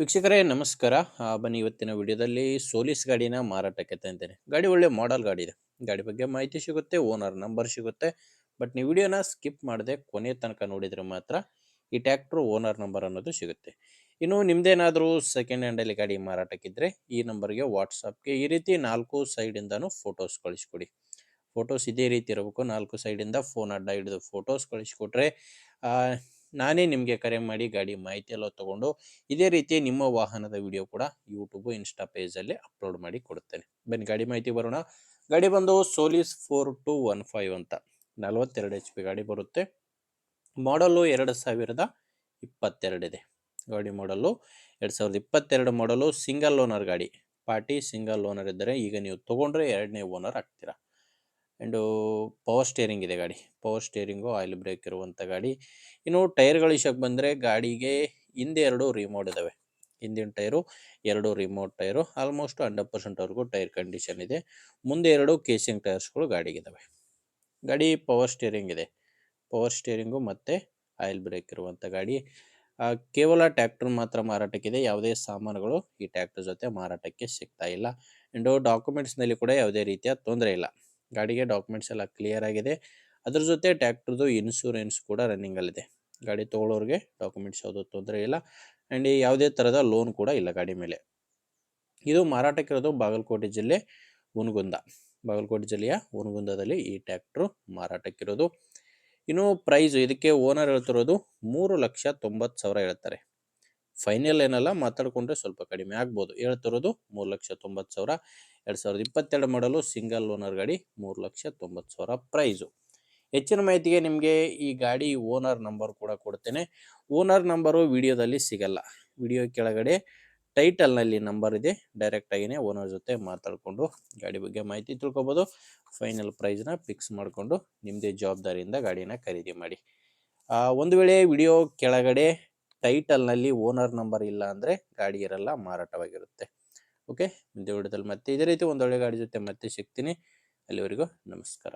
ವೀಕ್ಷಕರೇ ನಮಸ್ಕಾರ. ಬನ್ನಿ ಇವತ್ತಿನ ವಿಡಿಯೋದಲ್ಲಿ ಸೋಲಿಸ್ ಗಾಡಿನ ಮಾರಾಟಕ್ಕೆ ತಂದಿದ್ದೇನೆ. ಗಾಡಿ ಒಳ್ಳೆ ಮಾಡೆಲ್ ಗಾಡಿ ಇದೆ. ಗಾಡಿ ಬಗ್ಗೆ ಮಾಹಿತಿ ಸಿಗುತ್ತೆ, ಓನರ್ ನಂಬರ್ ಸಿಗುತ್ತೆ. ಬಟ್ ನೀವು ವಿಡಿಯೋನ ಸ್ಕಿಪ್ ಮಾಡದೆ ಕೊನೆ ತನಕ ನೋಡಿದರೆ ಮಾತ್ರ ಈ ಟ್ಯಾಕ್ಟ್ರು ಓನರ್ ನಂಬರ್ ಅನ್ನೋದು ಸಿಗುತ್ತೆ. ಇನ್ನು ನಿಮ್ದೇನಾದರೂ ಸೆಕೆಂಡ್ ಹ್ಯಾಂಡಲ್ಲಿ ಗಾಡಿ ಮಾರಾಟಕ್ಕಿದ್ರೆ ಈ ನಂಬರ್ಗೆ ವಾಟ್ಸಪ್ಗೆ ಈ ರೀತಿ 4 ಸೈಡಿಂದನೂ ಫೋಟೋಸ್ ಕಳಿಸ್ಕೊಡಿ. ಫೋಟೋಸ್ ಇದೇ ರೀತಿ ಇರಬೇಕು. 4 ಸೈಡಿಂದ ಫೋನ್ ಅಡ್ಡ ಹಿಡಿದು ಫೋಟೋಸ್ ಕಳಿಸ್ಕೊಟ್ರೆ ನಾನೇ ನಿಮಗೆ ಕರೆ ಮಾಡಿ ಗಾಡಿ ಮಾಹಿತಿ ಎಲ್ಲ ತಗೊಂಡು ಇದೇ ರೀತಿ ನಿಮ್ಮ ವಾಹನದ ವಿಡಿಯೋ ಕೂಡ ಯೂಟ್ಯೂಬ್ ಇನ್ಸ್ಟಾ ಪೇಜಲ್ಲಿ ಅಪ್ಲೋಡ್ ಮಾಡಿ ಕೊಡುತ್ತೇನೆ. ಬನ್ನಿ ಗಾಡಿ ಮಾಹಿತಿ ಬರೋಣ. ಗಾಡಿ ಬಂದು ಸೋಲಿಸ್ 4215 ಅಂತ 42 HP ಗಾಡಿ ಬರುತ್ತೆ. ಮಾಡಲು 2022 ಇದೆ. ಗಾಡಿ ಮಾಡಲು 2022 ಮಾಡಲು ಸಿಂಗಲ್ ಓನರ್ ಗಾಡಿ. ಪಾರ್ಟಿ ಸಿಂಗಲ್ ಓನರ್ ಇದ್ದರೆ ಈಗ ನೀವು ತೊಗೊಂಡ್ರೆ ಎರಡನೇ ಓನರ್ ಆಗ್ತೀರಾ. ಆ್ಯಂಡು ಪವರ್ ಸ್ಟೇರಿಂಗ್ ಇದೆ ಗಾಡಿ. ಪವರ್ ಸ್ಟೇರಿಂಗು, ಆಯಿಲ್ ಬ್ರೇಕ್ ಇರುವಂಥ ಗಾಡಿ. ಇನ್ನು ಟೈರ್ಗಳ ವಿಷಯಕ್ಕೆ ಬಂದರೆ ಗಾಡಿಗೆ ಹಿಂದೆ 2 ರಿಮೋಟ್ ಇದ್ದಾವೆ. ಹಿಂದಿನ ಟೈರು 2 ರಿಮೋಟ್ ಟೈರು ಆಲ್ಮೋಸ್ಟ್ 100%ವರೆಗೂ ಟೈರ್ ಕಂಡೀಷನ್ ಇದೆ. ಮುಂದೆ 2 ಕೇಸಿಂಗ್ ಟೈರ್ಸ್ಗಳು ಗಾಡಿಗಿದ್ದಾವೆ. ಗಾಡಿ ಪವರ್ ಸ್ಟೇರಿಂಗ್ ಇದೆ. ಪವರ್ ಸ್ಟೇರಿಂಗು ಮತ್ತು ಆಯಿಲ್ ಬ್ರೇಕ್ ಇರುವಂಥ ಗಾಡಿ. ಕೇವಲ ಟ್ಯಾಕ್ಟರ್ ಮಾತ್ರ ಮಾರಾಟಕ್ಕಿದೆ. ಯಾವುದೇ ಸಾಮಾನುಗಳು ಈ ಟ್ಯಾಕ್ಟರ್ ಜೊತೆ ಮಾರಾಟಕ್ಕೆ ಸಿಗ್ತಾ ಇಲ್ಲ. ಆ್ಯಂಡು ಡಾಕ್ಯುಮೆಂಟ್ಸ್ನಲ್ಲಿ ಕೂಡ ಯಾವುದೇ ರೀತಿಯ ತೊಂದರೆ ಇಲ್ಲ. ಗಾಡಿಗೆ ಡಾಕ್ಯುಮೆಂಟ್ಸ್ ಎಲ್ಲ ಕ್ಲಿಯರ್ ಆಗಿದೆ. ಅದ್ರ ಜೊತೆ ಟ್ಯಾಕ್ಟ್ರದ್ದು ಇನ್ಶೂರೆನ್ಸ್ ಕೂಡ ರನ್ನಿಂಗಲ್ಲಿದೆ. ಗಾಡಿ ತೊಗೊಳೋರಿಗೆ ಡಾಕ್ಯುಮೆಂಟ್ಸ್ ಯಾವುದೂ ತೊಂದರೆ ಇಲ್ಲ. ಆ್ಯಂಡ್ ಯಾವುದೇ ಥರದ ಲೋನ್ ಕೂಡ ಇಲ್ಲ ಗಾಡಿ ಮೇಲೆ. ಇದು ಮಾರಾಟಕ್ಕಿರೋದು ಬಾಗಲಕೋಟೆ ಜಿಲ್ಲೆ ಹುನಗುಂದ. ಬಾಗಲಕೋಟೆ ಜಿಲ್ಲೆಯ ಹುನಗುಂದದಲ್ಲಿ ಈ ಟ್ಯಾಕ್ಟ್ರು ಮಾರಾಟಕ್ಕಿರೋದು. ಇನ್ನು ಪ್ರೈಸು ಇದಕ್ಕೆ ಓನರ್ ಹೇಳ್ತಿರೋದು 3,90,000 ಹೇಳ್ತಾರೆ. ಫೈನಲ್ ಏನಲ್ಲ, ಮಾತಾಡಿಕೊಂಡ್ರೆ ಸ್ವಲ್ಪ ಕಡಿಮೆ ಆಗ್ಬೋದು. ಹೇಳ್ತಿರೋದು 3,90,000. 2022 ಮಾಡಲು ಸಿಂಗಲ್ ಓನರ್ ಗಾಡಿ. 3,90,000 ಪ್ರೈಸು. ಹೆಚ್ಚಿನ ಮಾಹಿತಿಗೆ ನಿಮಗೆ ಈ ಗಾಡಿ ಓನರ್ ನಂಬರ್ ಕೂಡ ಕೊಡ್ತೇನೆ. ಓನರ್ ನಂಬರು ವಿಡಿಯೋದಲ್ಲಿ ಸಿಗಲ್ಲ. ವಿಡಿಯೋ ಕೆಳಗಡೆ ಟೈಟಲ್ನಲ್ಲಿ ನಂಬರ್ ಇದೆ. ಡೈರೆಕ್ಟಾಗಿಯೇ ಓನರ್ ಜೊತೆ ಮಾತಾಡಿಕೊಂಡು ಗಾಡಿ ಬಗ್ಗೆ ಮಾಹಿತಿ ತಿಳ್ಕೊಬೋದು. ಫೈನಲ್ ಪ್ರೈಸ್ನ ಫಿಕ್ಸ್ ಮಾಡಿಕೊಂಡು ನಿಮ್ಮದೇ ಜವಾಬ್ದಾರಿಯಿಂದ ಗಾಡಿನ ಖರೀದಿ ಮಾಡಿ. ಒಂದು ವೇಳೆ ವಿಡಿಯೋ ಕೆಳಗಡೆ ಟೈಟಲ್ನಲ್ಲಿ ಓನರ್ ನಂಬರ್ ಇಲ್ಲ ಅಂದರೆ ಗಾಡಿ ಇರಲ್ಲ, ಮಾರಾಟವಾಗಿರುತ್ತೆ. ಓಕೆ, ಮುಂದೆ ವಿಡಿಯೋದಲ್ಲಿ ಮತ್ತೆ ಇದೇ ರೀತಿ ಒಂದೊಳ್ಳೆ ಗಾಡಿ ಜೊತೆ ಮತ್ತೆ ಸಿಗ್ತೀನಿ. ಅಲ್ಲಿವರೆಗೂ ನಮಸ್ಕಾರ.